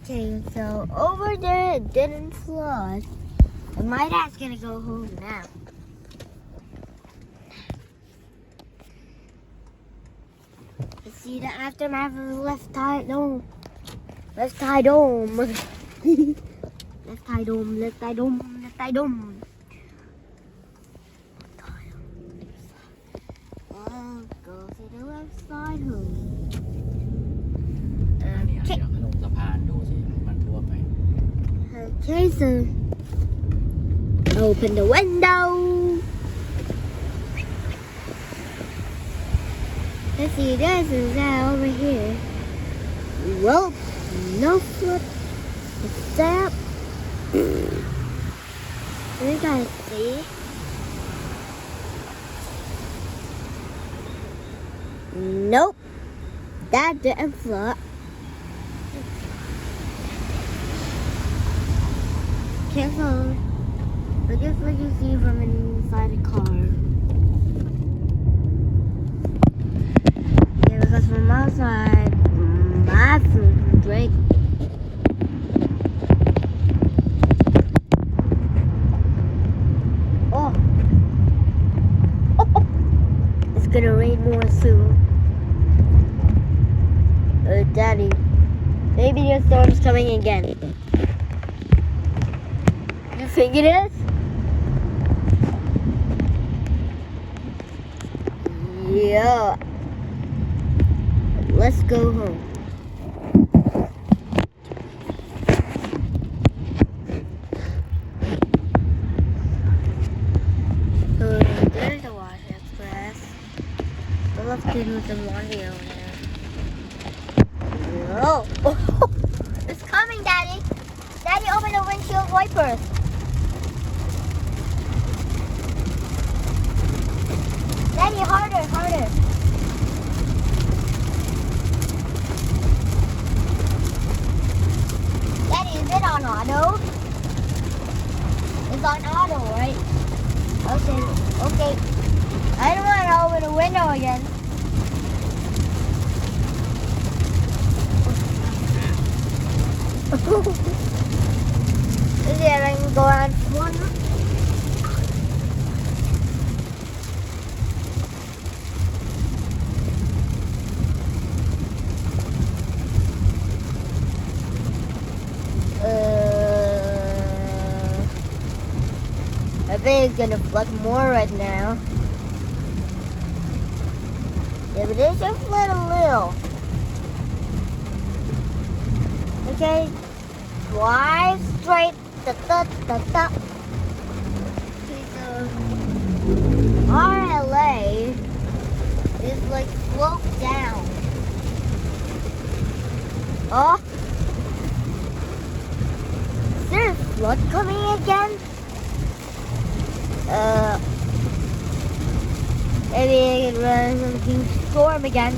Okay, so over there it didn't flood. And my dad's gonna go home now. Let's see the aftermath of the left tide dome. Left tide dome. Left tide dome, left tide dome, left tide dome. Go to the left side home. อันนี้เดี๋ยวลงสะพานดูสิมันท่วมไหม Okay, so open the window. Let's see, there's a that over here. Well, no flood. Except, you guys see? Nope, that didn't flood. Careful. Look at what you see from inside a car. Yeah, because from outside, bathroom break. Oh. It's gonna rain more soon. Daddy, maybe the storm's coming again. You think it is? Yeah. Let's go home. There's the Wash Express. We'll have to do some laundry over there. Oh. It's coming, Daddy. Daddy, open the windshield wipers. Daddy, harder, harder. Daddy, is it on auto? It's on auto, right? Okay, okay. I don't want to open the window again. Is it I can go on one? I think it's gonna flood more right now. Yeah, but it's just flood a little. Okay, drive straight. Okay, so RLA is like sloped down. Oh, is there a flood coming again? Maybe it was a huge storm again.